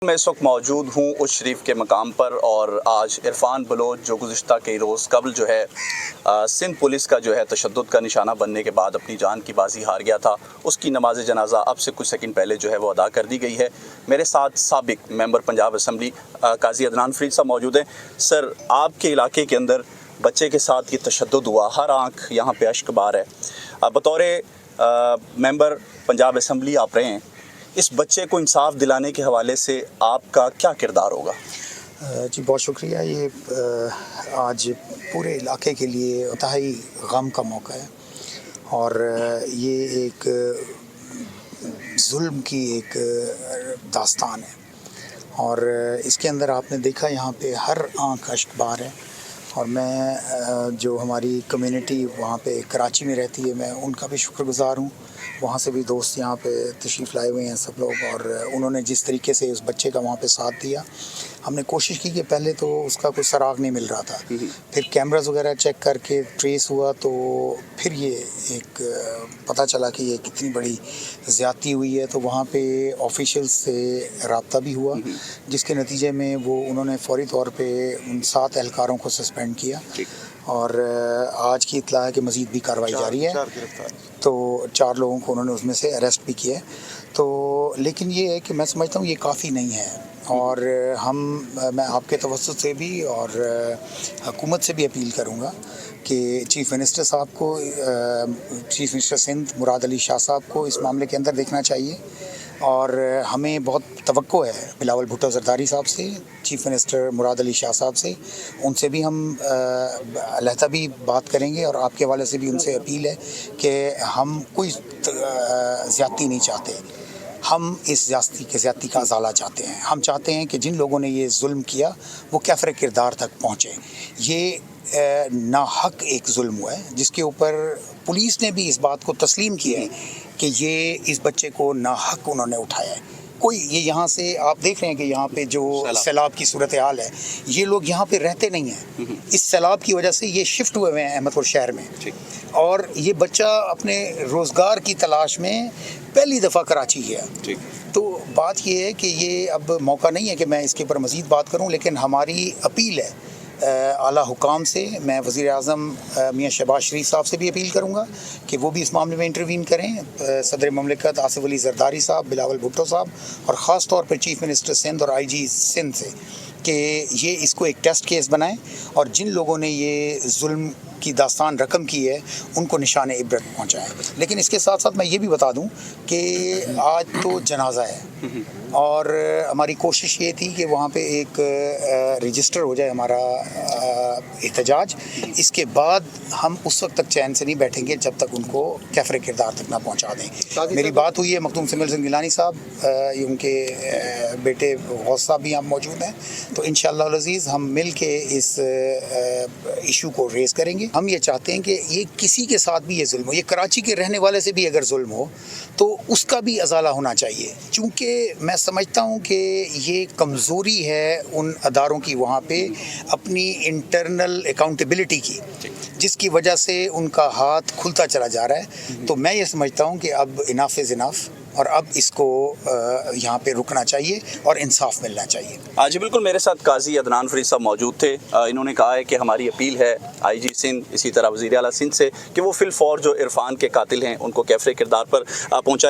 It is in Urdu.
میں اس وقت موجود ہوں اس شریف کے مقام پر اور آج عرفان بلوچ جو گزشتہ کئی روز قبل جو ہے سندھ پولیس کا جو ہے تشدد کا نشانہ بننے کے بعد اپنی جان کی بازی ہار گیا تھا، اس کی نماز جنازہ اب سے کچھ سیکنڈ پہلے جو ہے وہ ادا کر دی گئی ہے۔ میرے ساتھ سابق ممبر پنجاب اسمبلی قاضی عدنان فرید صاحب موجود ہیں۔ سر، آپ کے علاقے کے اندر بچے کے ساتھ یہ تشدد ہوا، ہر آنکھ یہاں پہ اشک بار ہے۔ بطور ممبر پنجاب اسمبلی آپ رہے ہیں، اس بچے کو انصاف دلانے کے حوالے سے آپ کا کیا کردار ہوگا؟ جی بہت شکریہ۔ یہ آج پورے علاقے کے لیے انتہائی غم کا موقع ہے اور یہ ایک ظلم کی ایک داستان ہے اور اس کے اندر آپ نے دیکھا یہاں پہ ہر آنکھ اشک بار ہے اور میں جو ہماری کمیونٹی وہاں پہ کراچی میں رہتی ہے میں ان کا بھی شکر گزار ہوں۔ وہاں سے بھی دوست یہاں پہ تشریف لائے ہوئے ہیں سب لوگ، اور انہوں نے جس طریقے سے اس بچے کا وہاں پہ ساتھ دیا، ہم نے کوشش کی کہ پہلے تو اس کا کوئی سراغ نہیں مل رہا تھا، پھر کیمراز وغیرہ چیک کر کے ٹریس ہوا تو پھر یہ ایک پتہ چلا کہ یہ کتنی بڑی زیادتی ہوئی ہے، تو وہاں پہ آفیشیلز سے رابطہ بھی ہوا جس کے نتیجے میں وہ انہوں نے فوری طور پہ ان 7 اہلکاروں کو سسپینڈ کیا اور آج کی اطلاع ہے کہ مزید بھی کارروائی جاری ہے، تو 4 لوگوں کو انہوں نے اس میں سے اریسٹ بھی کیا ہے۔ تو لیکن یہ ہے کہ میں سمجھتا ہوں یہ کافی نہیں ہے اور میں آپ کے توسط سے بھی اور حکومت سے بھی اپیل کروں گا کہ چیف منسٹر صاحب کو، چیف منسٹر سندھ مراد علی شاہ صاحب کو اس معاملے کے اندر دیکھنا چاہیے، اور ہمیں بہت توقع ہے بلاول بھٹو زرداری صاحب سے، چیف منسٹر مراد علی شاہ صاحب سے، ان سے بھی ہم علیحدہ بھی بات کریں گے اور آپ کے حوالے سے بھی ان سے اپیل ہے کہ ہم کوئی زیادتی نہیں چاہتے، ہم اس زیادتی کا ازالہ چاہتے ہیں۔ ہم چاہتے ہیں کہ جن لوگوں نے یہ ظلم کیا وہ کیفر کردار تک پہنچے۔ یہ ناحق ایک ظلم ہوا ہے جس کے اوپر پولیس نے بھی اس بات کو تسلیم کیا ہے کہ یہ اس بچے کو ناحق انہوں نے اٹھایا ہے۔ کوئی یہ یہاں سے آپ دیکھ رہے ہیں کہ یہاں پہ جو سیلاب کی صورتحال ہے، یہ لوگ یہاں پہ رہتے نہیں ہیں، اس سیلاب کی وجہ سے یہ شفٹ ہوئے ہیں احمد پور شہر میں، اور یہ بچہ اپنے روزگار کی تلاش میں پہلی دفعہ کراچی گیا۔ تو بات یہ ہے کہ یہ اب موقع نہیں ہے کہ میں اس کے اوپر مزید بات کروں، لیکن ہماری اپیل ہے اعلیٰ حکام سے، میں وزیر اعظم میاں شہباز شریف صاحب سے بھی اپیل کروں گا کہ وہ بھی اس معاملے میں انٹروین کریں، صدر مملکت آصف علی زرداری صاحب، بلاول بھٹو صاحب، اور خاص طور پر چیف منسٹر سندھ اور آئی جی سندھ سے کہ یہ اس کو ایک ٹیسٹ کیس بنائیں اور جن لوگوں نے یہ ظلم کی داستان رقم کی ہے ان کو نشان عبرت پہنچائیں۔ لیکن اس کے ساتھ ساتھ میں یہ بھی بتا دوں کہ آج تو جنازہ ہے اور ہماری کوشش یہ تھی کہ وہاں پہ ایک رجسٹر ہو جائے ہمارا احتجاج، اس کے بعد ہم اس وقت تک چین سے نہیں بیٹھیں گے جب تک ان کو کیفر کردار تک نہ پہنچا دیں۔ میری بات ہوئی ہے مخدوم سمیل سنگھ گیلانی صاحب، ان کے بیٹے غوث صاحب بھی یہاں موجود ہیں، تو انشاءاللہ العزیز ہم مل کے اس ایشو کو ریز کریں گے۔ ہم یہ چاہتے ہیں کہ یہ کسی کے ساتھ بھی یہ ظلم ہو، یہ کراچی کے رہنے والے سے بھی اگر ظلم ہو تو اس کا بھی ازالہ ہونا چاہیے، چونکہ میں سمجھتا ہوں کہ یہ کمزوری ہے ان اداروں کی وہاں پہ اپنی انٹرنل اکاؤنٹیبلٹی کی، جس کی وجہ سے ان کا ہاتھ کھلتا چلا جا رہا ہے۔ تو میں یہ سمجھتا ہوں کہ اب اناف از اناف اور اب اس کو یہاں پہ رکنا چاہیے اور انصاف ملنا چاہیے۔ جی بالکل، میرے ساتھ قاضی عدنان فرید صاحب موجود تھے۔ انہوں نے کہا ہے کہ ہماری اپیل ہے آئی جی سندھ، اسی طرح وزیر اعلیٰ سندھ سے کہ وہ فی الفور جو عرفان کے قاتل ہیں ان کو کیفر کردار پر پہنچائے۔